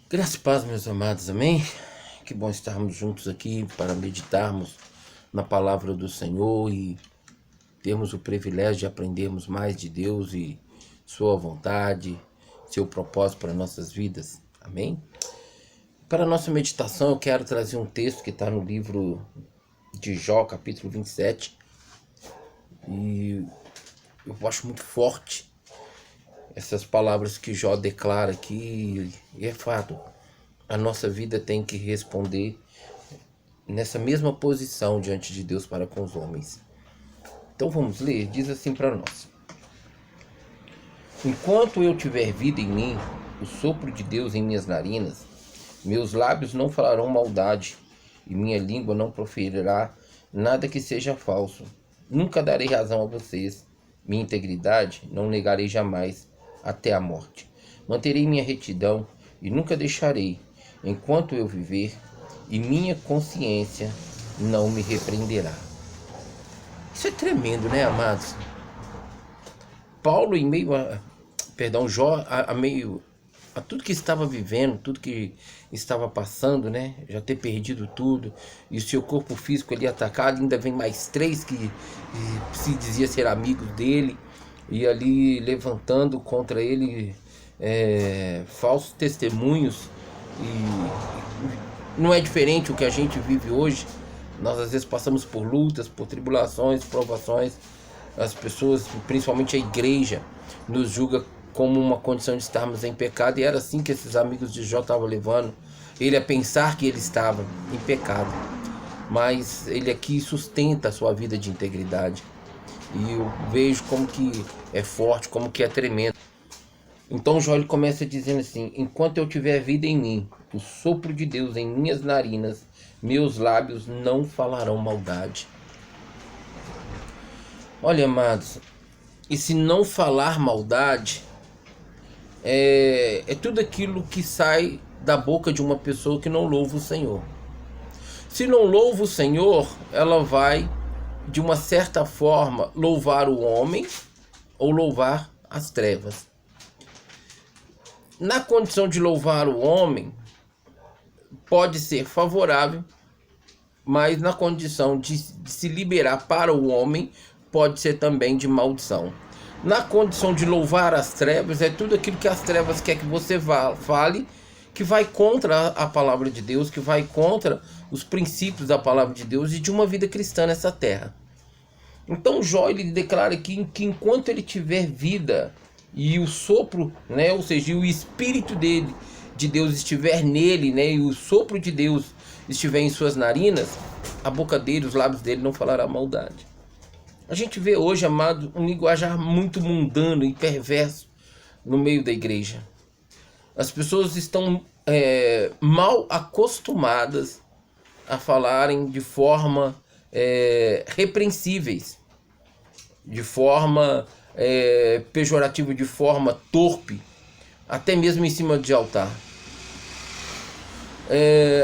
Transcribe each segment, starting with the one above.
Graça e paz, meus amados, amém? Que bom estarmos juntos aqui para meditarmos na palavra do Senhor e termos o privilégio de aprendermos mais de Deus e sua vontade, seu propósito para nossas vidas, amém? Para a nossa meditação eu quero trazer um texto que está no livro de Jó, capítulo 27, e eu acho muito forte essas palavras que Jó declara aqui, e é fato, a nossa vida tem que responder nessa mesma posição diante de Deus para com os homens. Então vamos ler, diz assim para nós: enquanto eu tiver vida em mim, o sopro de Deus em minhas narinas, meus lábios não falarão maldade, e minha língua não proferirá nada que seja falso. Nunca darei razão a vocês, minha integridade não negarei jamais, até a morte. Manterei minha retidão e nunca deixarei, enquanto eu viver, e minha consciência não me repreenderá. Isso é tremendo, né, amados? Paulo, em meio a, Jó, a meio a tudo que estava vivendo, tudo que estava passando, né? Já ter perdido tudo, e o seu corpo físico ali atacado, ainda vem mais três que se dizia ser amigos dele, e ali levantando contra ele falsos testemunhos. E não é diferente o que a gente vive hoje. Nós às vezes passamos por lutas, por tribulações, provações. As pessoas, principalmente a igreja, nos julga como uma condição de estarmos em pecado, e era assim que esses amigos de Jó estavam levando ele a pensar que ele estava em pecado. Mas ele aqui sustenta a sua vida de integridade, e eu vejo como que é forte, como que é tremendo. Então Jó ele começa dizendo assim: enquanto eu tiver vida em mim, o sopro de Deus em minhas narinas, meus lábios não falarão maldade. Olha, amados, e se não falar maldade, é tudo aquilo que sai da boca de uma pessoa que não louva o Senhor. Se não louva o Senhor, ela vai, de uma certa forma, louvar o homem ou louvar as trevas. Na condição de louvar o homem, pode ser favorável, mas na condição de se liberar para o homem, pode ser também de maldição. Na condição de louvar as trevas, é tudo aquilo que as trevas quer que você fale, que vai contra a palavra de Deus, que vai contra os princípios da palavra de Deus e de uma vida cristã nessa terra. Então Jó ele declara aqui que enquanto ele tiver vida e o sopro, né, ou seja, o espírito dele, de Deus estiver nele, né, e o sopro de Deus estiver em suas narinas, a boca dele, os lábios dele não falará maldade. A gente vê hoje, amado, um linguajar muito mundano e perverso no meio da igreja. As pessoas estão mal acostumadas a falarem de forma repreensíveis, de forma pejorativa, de forma torpe, até mesmo em cima de altar.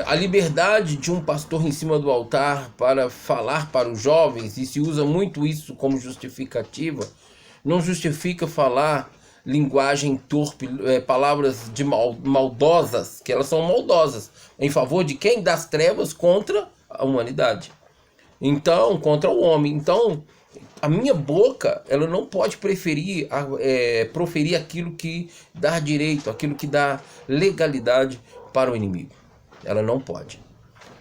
A liberdade de um pastor em cima do altar para falar para os jovens, e se usa muito isso como justificativa, não justifica falar linguagem torpe, palavras de maldosas, que elas são maldosas, em favor de quem? Das trevas contra a humanidade. Então, contra o homem. Então, a minha boca, ela não pode proferir aquilo que dá direito, aquilo que dá legalidade para o inimigo. Ela não pode.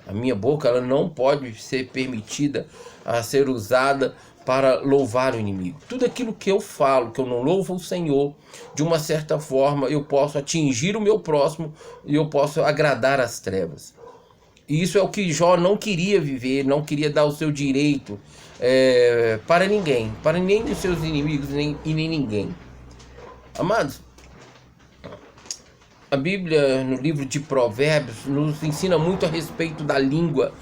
A minha boca, ela não pode ser permitida a ser usada para louvar o inimigo. Tudo aquilo que eu falo, que eu não louvo o Senhor, de uma certa forma eu posso atingir o meu próximo e eu posso agradar as trevas. E isso é o que Jó não queria viver, não queria dar o seu direito para ninguém dos seus inimigos e nem ninguém. Amados, a Bíblia, no livro de Provérbios, nos ensina muito a respeito da língua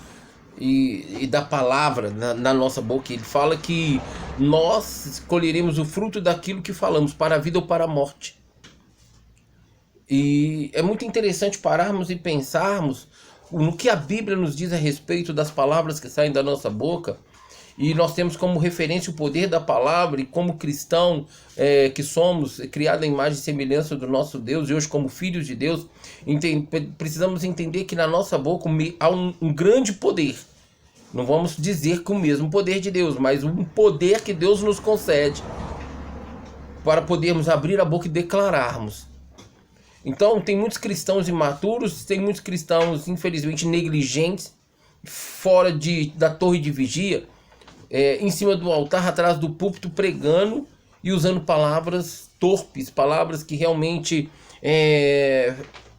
e da palavra na nossa boca. Ele fala que nós colheremos o fruto daquilo que falamos, para a vida ou para a morte. E é muito interessante pararmos e pensarmos no que a Bíblia nos diz a respeito das palavras que saem da nossa boca E nós temos como referência o poder da palavra, e como cristão que somos, criado à imagem e semelhança do nosso Deus, e hoje como filhos de Deus, precisamos entender que na nossa boca há um grande poder. Não vamos dizer que o mesmo poder de Deus, mas um poder que Deus nos concede para podermos abrir a boca e declararmos. Então, tem muitos cristãos imaturos, tem muitos cristãos, infelizmente, negligentes, fora da torre de vigia, em cima do altar, atrás do púlpito, pregando e usando palavras torpes, palavras que realmente,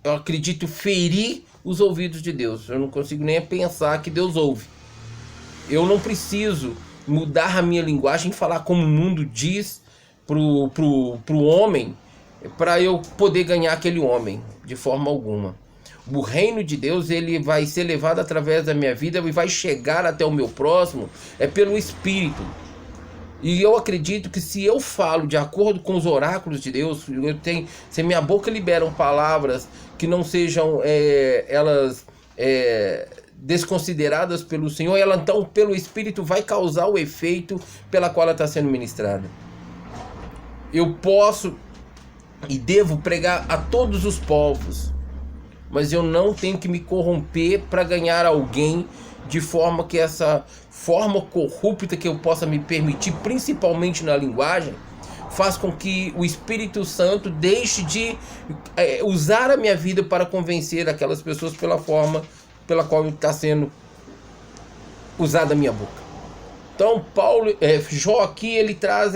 eu acredito, ferir os ouvidos de Deus. Eu não consigo nem pensar que Deus ouve. Eu não preciso mudar a minha linguagem e falar como o mundo diz pro homem, para eu poder ganhar aquele homem, de forma alguma. O reino de Deus, ele vai ser levado através da minha vida e vai chegar até o meu próximo pelo Espírito. E eu acredito que se eu falo de acordo com os oráculos de Deus, se minha boca liberam palavras que não sejam elas desconsideradas pelo Senhor, ela então pelo Espírito vai causar o efeito pela qual ela está sendo ministrada. Eu posso e devo pregar a todos os povos, mas eu não tenho que me corromper para ganhar alguém, de forma que essa forma corrupta que eu possa me permitir, principalmente na linguagem, faz com que o Espírito Santo deixe de usar a minha vida para convencer aquelas pessoas pela forma pela qual está sendo usada a minha boca. Então Jó aqui, ele traz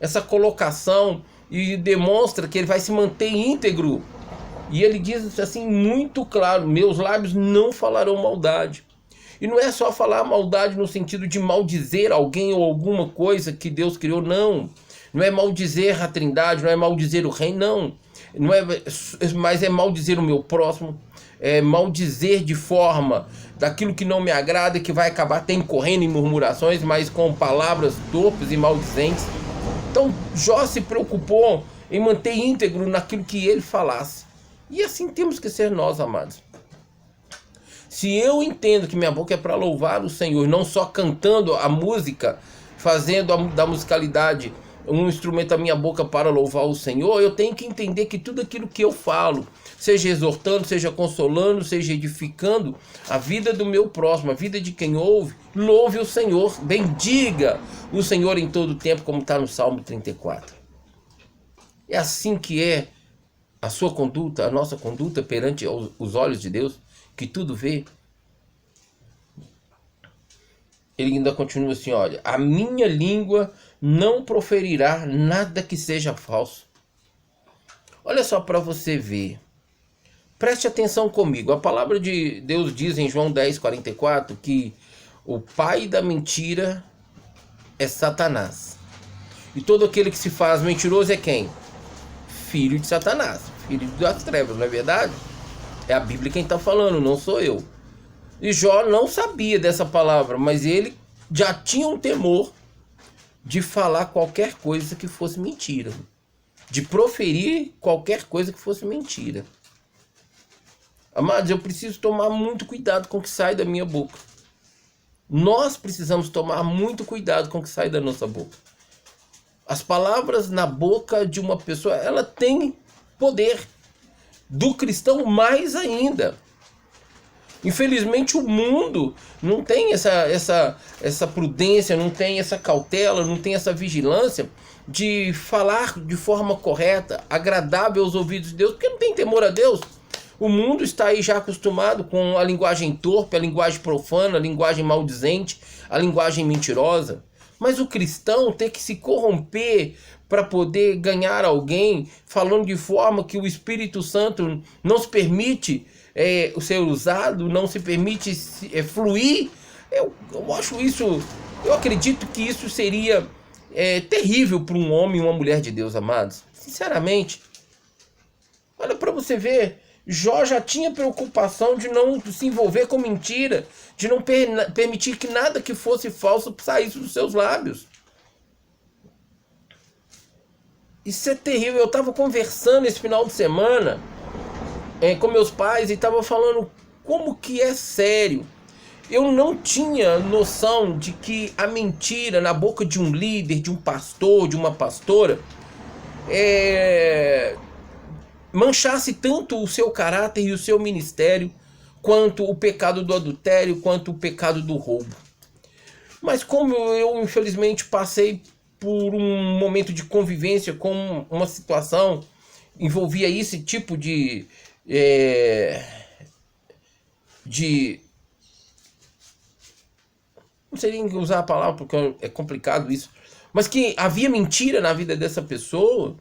essa colocação e demonstra que ele vai se manter íntegro. E ele diz assim muito claro: meus lábios não falarão maldade. E não é só falar maldade no sentido de maldizer alguém ou alguma coisa que Deus criou, não. Não é maldizer a Trindade, não é maldizer o reino, não. Mas é maldizer o meu próximo, é maldizer de forma daquilo que não me agrada, que vai acabar até incorrendo em murmurações, mas com palavras torpes e maldizentes. Então Jó se preocupou em manter íntegro naquilo que ele falasse. E assim temos que ser nós, amados. Se eu entendo que minha boca é para louvar o Senhor, não só cantando a música, fazendo da musicalidade um instrumento da minha boca para louvar o Senhor, eu tenho que entender que tudo aquilo que eu falo, seja exortando, seja consolando, seja edificando a vida do meu próximo, a vida de quem ouve, louve o Senhor, bendiga o Senhor em todo o tempo, como está no Salmo 34. É assim que é a sua conduta, a nossa conduta perante os olhos de Deus, que tudo vê. Ele ainda continua assim, olha: a minha língua não proferirá nada que seja falso. Olha só para você ver. Preste atenção comigo. A palavra de Deus diz em João 10:44 que o pai da mentira é Satanás. E todo aquele que se faz mentiroso é quem? Filho de Satanás, filho das trevas, não é verdade? É a Bíblia quem está falando, não sou eu. E Jó não sabia dessa palavra, mas ele já tinha um temor de falar qualquer coisa que fosse mentira, de proferir qualquer coisa que fosse mentira. Amados, eu preciso tomar muito cuidado com o que sai da minha boca. Nós precisamos tomar muito cuidado com o que sai da nossa boca. As palavras na boca de uma pessoa, ela tem poder. Do cristão mais ainda. Infelizmente o mundo não tem essa prudência, não tem essa cautela, não tem essa vigilância de falar de forma correta, agradável aos ouvidos de Deus, porque não tem temor a Deus. O mundo está aí já acostumado com a linguagem torpe, a linguagem profana, a linguagem maldizente, a linguagem mentirosa. Mas o cristão tem que se corromper para poder ganhar alguém, falando de forma que o Espírito Santo não se permite ser usado, não se permite fluir. Eu acho isso, eu acredito que isso seria terrível para um homem e uma mulher de Deus, amados. Sinceramente, olha para você ver, Jó já tinha preocupação de não se envolver com mentira, de não permitir que nada que fosse falso saísse dos seus lábios. Isso é terrível. Eu estava conversando esse final de semana com meus pais e estava falando como que é sério Eu não tinha noção de que a mentira na boca de um líder, de um pastor, de uma pastora, manchasse tanto o seu caráter e o seu ministério, quanto o pecado do adultério, quanto o pecado do roubo. Mas como eu infelizmente passei por um momento de convivência com uma situação, envolvia esse tipo de não sei nem usar a palavra porque é complicado isso, mas que havia mentira na vida dessa pessoa,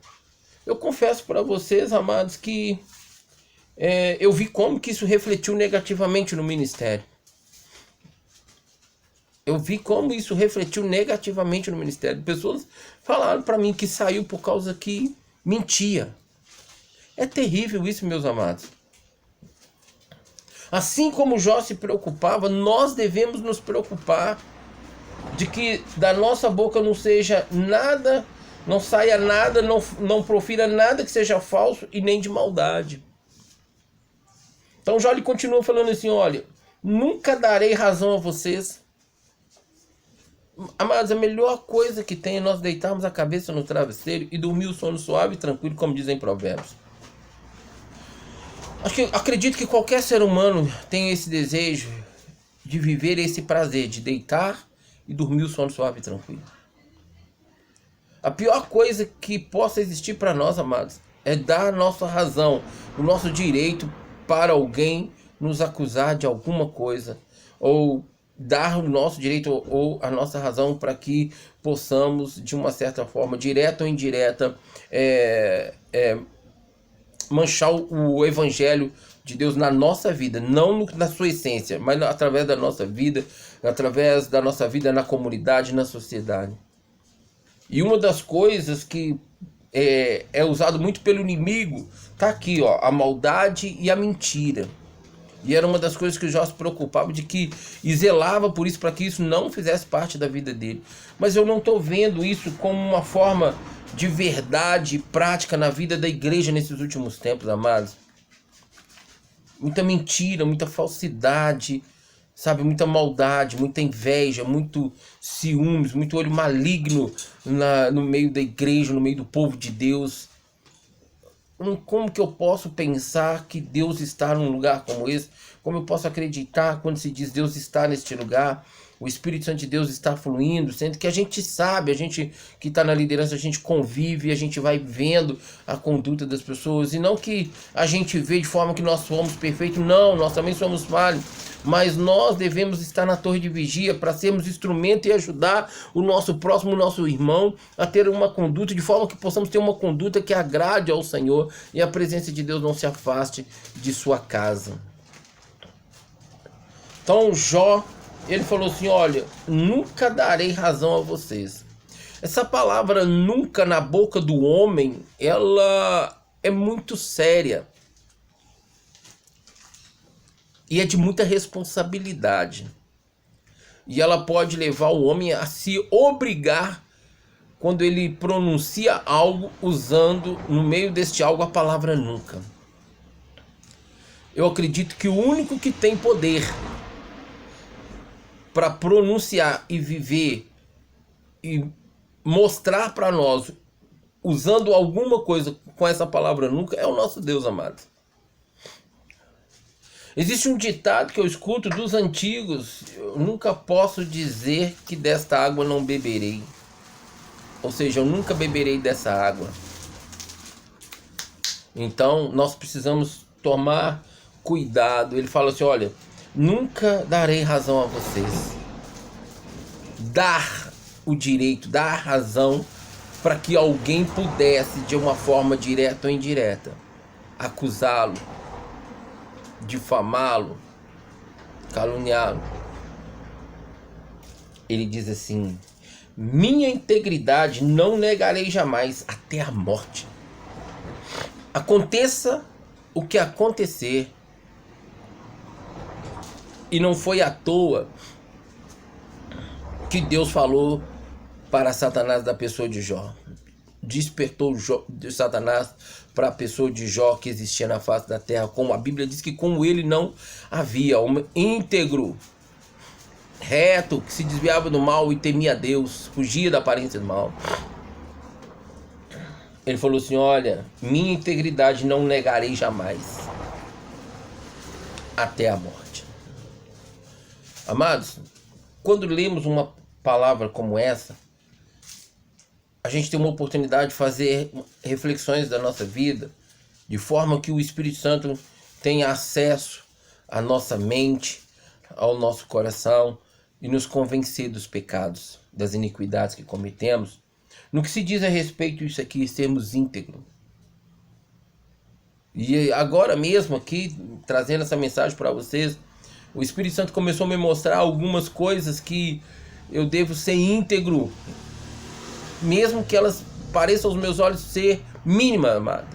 eu confesso para vocês, amados, que eu vi como que isso refletiu negativamente no ministério. Eu vi como isso refletiu negativamente no ministério. Pessoas falaram para mim que saiu por causa que mentia. É terrível isso, meus amados. Assim como Jó se preocupava, nós devemos nos preocupar de que da nossa boca não seja nada, não saia nada, não profira nada que seja falso e nem de maldade. Então Jó ele continua falando assim, olha, nunca darei razão a vocês. Amados, a melhor coisa que tem é nós deitarmos a cabeça no travesseiro e dormir o sono suave e tranquilo, como dizem Provérbios. Acredito que qualquer ser humano tem esse desejo de viver esse prazer, de deitar e dormir o sono suave e tranquilo. A pior coisa que possa existir para nós, amados, é dar a nossa razão, o nosso direito para alguém nos acusar de alguma coisa, ou dar o nosso direito ou a nossa razão para que possamos, de uma certa forma, direta ou indireta, manchar o evangelho de Deus na nossa vida, não na sua essência, mas através da nossa vida, através da nossa vida na comunidade, na sociedade. E uma das coisas que é usado muito pelo inimigo, tá aqui, ó, a maldade e a mentira. E era uma das coisas que o Jó se preocupava e zelava por isso, para que isso não fizesse parte da vida dele. Mas eu não estou vendo isso como uma forma de verdade prática na vida da igreja nesses últimos tempos, amados. Muita mentira, muita falsidade, sabe? Muita maldade, muita inveja, muito ciúmes, muito olho maligno no meio da igreja, no meio do povo de Deus. Como que eu posso pensar que Deus está num lugar como esse? Como eu posso acreditar quando se diz Deus está neste lugar? O Espírito Santo de Deus está fluindo, sendo que a gente sabe, a gente que está na liderança, a gente convive, a gente vai vendo a conduta das pessoas, e não que a gente vê de forma que nós somos perfeitos, não, nós também somos falhos, mas nós devemos estar na torre de vigia para sermos instrumento e ajudar o nosso próximo, o nosso irmão, a ter uma conduta, de forma que possamos ter uma conduta que agrade ao Senhor e a presença de Deus não se afaste de sua casa. Então Jó, ele falou assim, olha, nunca darei razão a vocês. Essa palavra nunca na boca do homem, ela é muito séria. E é de muita responsabilidade. E ela pode levar o homem a se obrigar quando ele pronuncia algo usando no meio deste algo a palavra nunca. Eu acredito que o único que tem poder para pronunciar e viver e mostrar para nós, usando alguma coisa com essa palavra nunca, é o nosso Deus, amado. Existe um ditado que eu escuto dos antigos, eu nunca posso dizer que desta água não beberei. Ou seja, eu nunca beberei dessa água. Então, nós precisamos tomar cuidado. Ele fala assim, olha, nunca darei razão a vocês. Dar o direito, dar a razão para que alguém pudesse, de uma forma direta ou indireta, acusá-lo, difamá-lo, caluniá-lo. Ele diz assim, minha integridade não negarei jamais até a morte. Aconteça o que acontecer. E não foi à toa que Deus falou para Satanás da pessoa de Jó. Despertou de Satanás para a pessoa de Jó que existia na face da terra. Como a Bíblia diz que como ele não havia homem íntegro. reto, que se desviava do mal e temia a Deus, fugia da aparência do mal. Ele falou assim: olha, minha integridade não negarei jamais, até a morte. Amados, quando lemos uma palavra como essa, a gente tem uma oportunidade de fazer reflexões da nossa vida, de forma que o Espírito Santo tenha acesso à nossa mente, ao nosso coração, e nos convencer dos pecados, das iniquidades que cometemos, no que se diz a respeito disso aqui, sermos íntegros. E agora mesmo aqui, trazendo essa mensagem para vocês, o Espírito Santo começou a me mostrar algumas coisas que eu devo ser íntegro, mesmo que elas pareçam aos meus olhos ser mínimas, amado.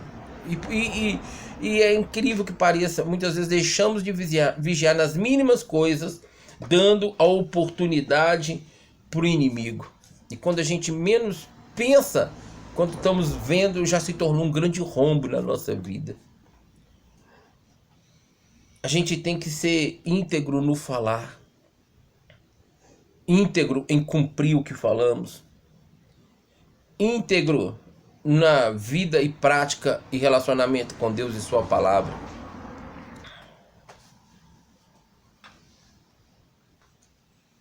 E é incrível que pareça, muitas vezes deixamos de vigiar nas mínimas coisas, dando a oportunidade para o inimigo. E quando a gente menos pensa, quando estamos vendo, já se tornou um grande rombo na nossa vida. A gente tem que ser íntegro no falar, íntegro em cumprir o que falamos, íntegro na vida e prática e relacionamento com Deus e sua palavra.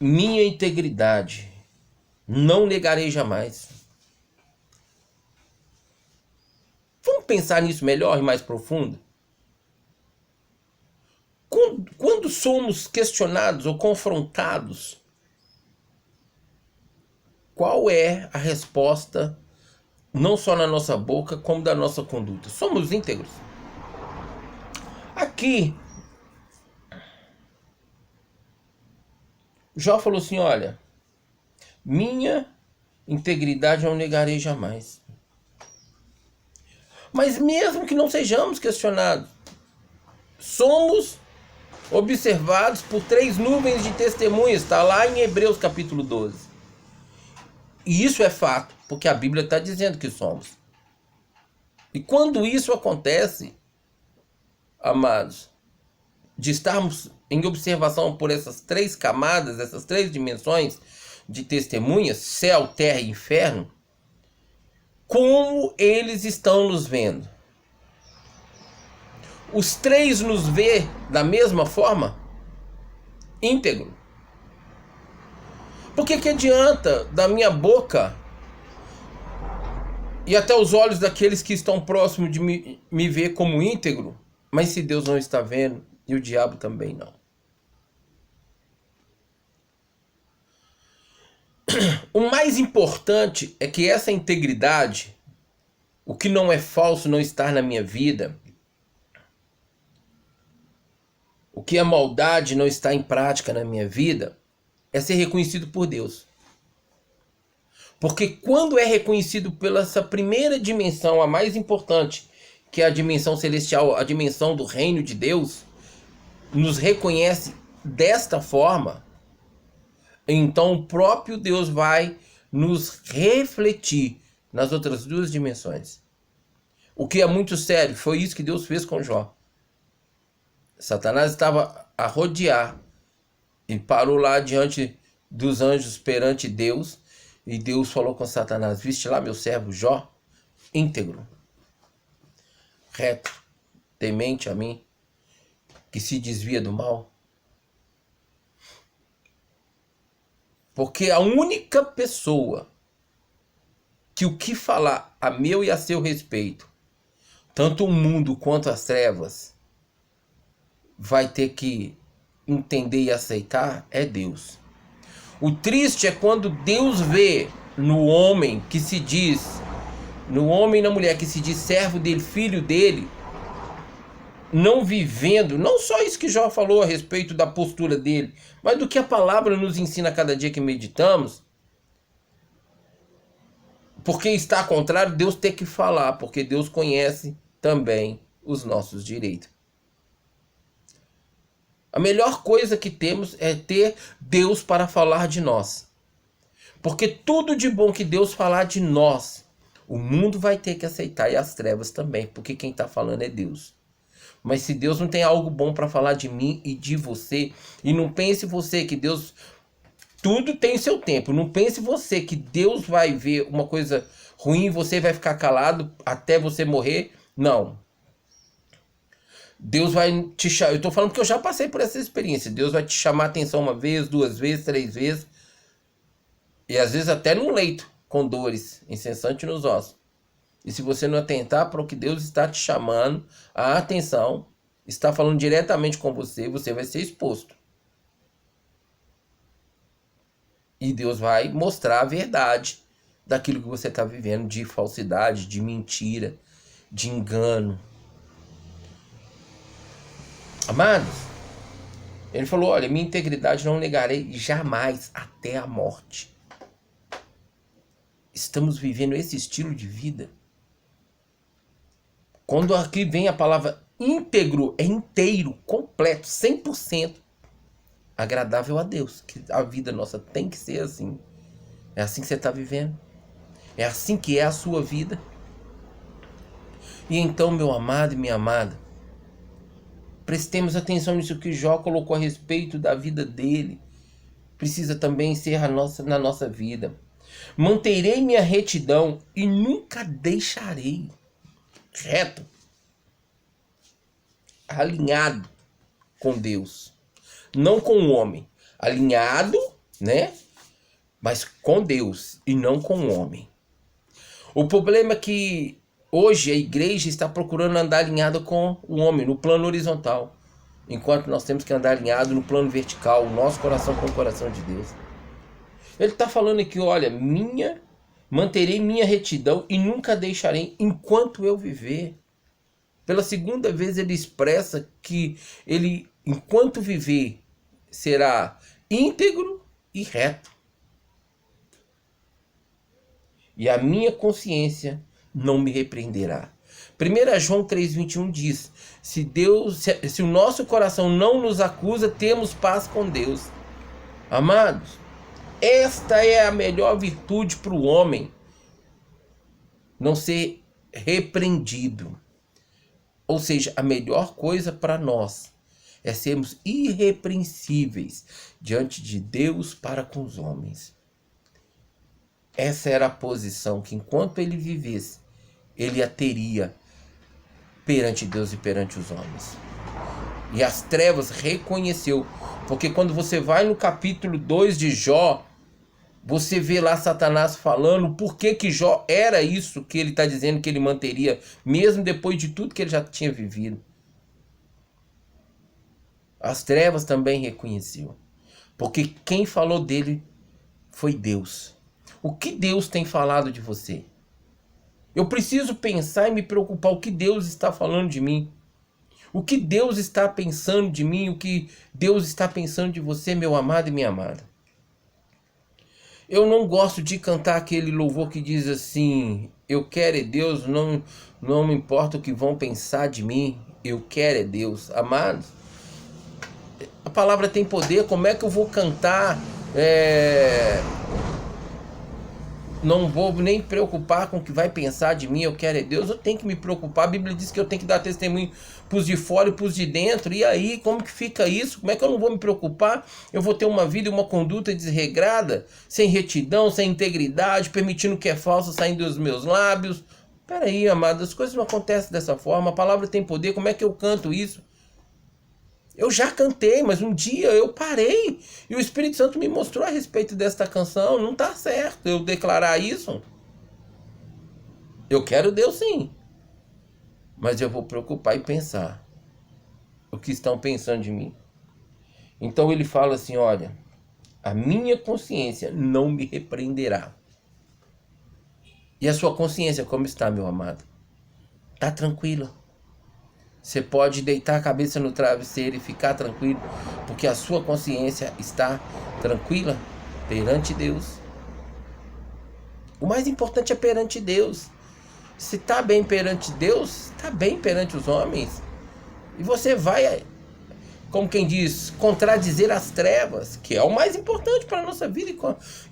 Minha integridade não negarei jamais. Vamos pensar nisso melhor e mais profundo? Quando somos questionados ou confrontados, qual é a resposta, não só na nossa boca, como da nossa conduta? Somos íntegros? Aqui, Jó falou assim: olha, minha integridade não negarei jamais. Mas mesmo que não sejamos questionados, somos observados por 3 nuvens de testemunhas, está lá em Hebreus capítulo 12. E isso é fato, porque a Bíblia está dizendo que somos. E quando isso acontece, amados, de estarmos em observação por essas 3 camadas, essas 3 dimensões de testemunhas, céu, terra e inferno, como eles estão nos vendo? Os 3 nos vê da mesma forma? Íntegro. Por que adianta da minha boca e até os olhos daqueles que estão próximos de me ver como íntegro, mas se Deus não está vendo e o diabo também não? O mais importante é que essa integridade, o que não é falso, não estar na minha vida, o que é maldade não está em prática na minha vida, é ser reconhecido por Deus. Porque quando é reconhecido pela essa primeira dimensão, a mais importante, que é a dimensão celestial, a dimensão do reino de Deus, nos reconhece desta forma, então o próprio Deus vai nos refletir nas outras 2 dimensões. O que é muito sério, foi isso que Deus fez com Jó. Satanás estava a rodear e parou lá diante dos anjos perante Deus, e Deus falou com Satanás: viste lá meu servo Jó, íntegro, reto, temente a mim, que se desvia do mal. Porque a única pessoa que o que falar a meu e a seu respeito, tanto o mundo quanto as trevas, vai ter que entender e aceitar é Deus. O triste é quando Deus vê no homem que se diz, no homem e na mulher que se diz servo dele, filho dele, não vivendo, não só isso que Jó falou a respeito da postura dele, mas do que a palavra nos ensina a cada dia que meditamos. Porque está contrário, Deus tem que falar, porque Deus conhece também os nossos direitos. A melhor coisa que temos é ter Deus para falar de nós. Porque tudo de bom que Deus falar de nós, o mundo vai ter que aceitar, e as trevas também, porque quem está falando é Deus. Mas se Deus não tem algo bom para falar de mim e de você, e não pense você que Deus Tudo tem seu tempo. Não pense você que Deus vai ver uma coisa ruim e você vai ficar calado até você morrer. Não. Deus vai te chamar. Eu estou falando que eu já passei por essa experiência. Deus vai te chamar a atenção uma vez, duas vezes, três vezes. E às vezes até no leito, com dores, incessante nos ossos. E se você não atentar para o que Deus está te chamando, a atenção, está falando diretamente com você, você vai ser exposto. E Deus vai mostrar a verdade daquilo que você está vivendo, de falsidade, de mentira, de engano. Amados, ele falou, olha, minha integridade não negarei jamais até a morte. Estamos vivendo esse estilo de vida. Quando aqui vem a palavra íntegro, é inteiro, completo, 100%. Agradável a Deus, que a vida nossa tem que ser assim. É assim que você está vivendo. É assim que é a sua vida. E então, meu amado e minha amada, prestemos atenção nisso que Jó colocou a respeito da vida dele. Precisa também ser na nossa vida. Manterei minha retidão e nunca deixarei. Reto. Alinhado com Deus. Não com o homem. Alinhado, né? Mas com Deus e não com o homem. O problema é que hoje a igreja está procurando andar alinhada com o homem, no plano horizontal. Enquanto nós temos que andar alinhado no plano vertical, o nosso coração com o coração de Deus. Ele está falando aqui, olha, manterei minha retidão e nunca deixarei enquanto eu viver. Pela segunda vez ele expressa que ele, enquanto viver, será íntegro e reto. E a minha consciência não me repreenderá. 1 João 3,21 diz, se o nosso coração não nos acusa, temos paz com Deus. Amados, esta é a melhor virtude para o homem, não ser repreendido. Ou seja, a melhor coisa para nós é sermos irrepreensíveis diante de Deus para com os homens. Essa era a posição que, enquanto ele vivesse, ele a teria perante Deus e perante os homens. E as trevas reconheceu, porque quando você vai no capítulo 2 de Jó, você vê lá Satanás falando por que Jó era isso que ele está dizendo que ele manteria, mesmo depois de tudo que ele já tinha vivido. As trevas também reconheceu, porque quem falou dele foi Deus. O que Deus tem falado de você? Eu preciso pensar e me preocupar o que Deus está falando de mim. O que Deus está pensando de mim, o que Deus está pensando de você, meu amado e minha amada. Eu não gosto de cantar aquele louvor que diz assim, eu quero é Deus, não me importa o que vão pensar de mim, eu quero é Deus. Amados, a palavra tem poder, como é que eu vou cantar, não vou nem preocupar com o que vai pensar de mim, eu quero é Deus, eu tenho que me preocupar. A Bíblia diz que eu tenho que dar testemunho pros de fora e pros de dentro, e aí, como que fica isso? Como é que eu não vou me preocupar? Eu vou ter uma vida e uma conduta desregrada, sem retidão, sem integridade, permitindo o que é falso saindo dos meus lábios? Peraí, amado, as coisas não acontecem dessa forma, a palavra tem poder, como é que eu canto isso? Eu já cantei, mas um dia eu parei e o Espírito Santo me mostrou a respeito desta canção. Não está certo eu declarar isso. Eu quero Deus sim, mas eu vou preocupar e pensar o que estão pensando de mim. Então ele fala assim, olha, a minha consciência não me repreenderá. E a sua consciência como está, meu amado? Está tranquila. Você pode deitar a cabeça no travesseiro e ficar tranquilo, porque a sua consciência está tranquila perante Deus. O mais importante é perante Deus. Se está bem perante Deus, está bem perante os homens. E você vai, como quem diz, contradizer as trevas, que é o mais importante para a nossa vida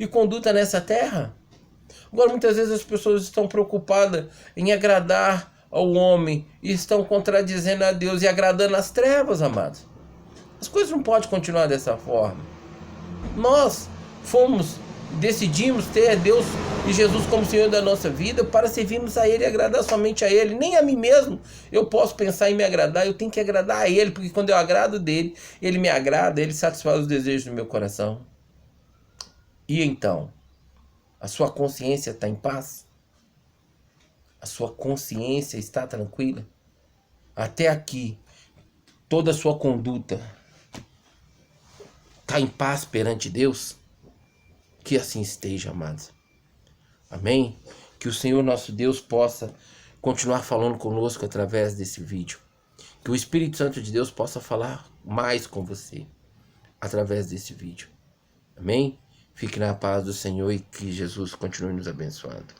e conduta nessa terra. Agora, muitas vezes as pessoas estão preocupadas em agradar ao homem e estão contradizendo a Deus e agradando as trevas, amados. As coisas não podem continuar dessa forma. Nós decidimos ter Deus e Jesus como Senhor da nossa vida para servirmos a Ele e agradar somente a Ele. Nem a mim mesmo eu posso pensar em me agradar, eu tenho que agradar a Ele, porque quando eu agrado dele, Ele me agrada, Ele satisfaz os desejos do meu coração. E então, a sua consciência está em paz? A sua consciência está tranquila? Até aqui, toda a sua conduta está em paz perante Deus? Que assim esteja, amados. Amém? Que o Senhor nosso Deus possa continuar falando conosco através desse vídeo. Que o Espírito Santo de Deus possa falar mais com você através desse vídeo. Amém? Fique na paz do Senhor e que Jesus continue nos abençoando.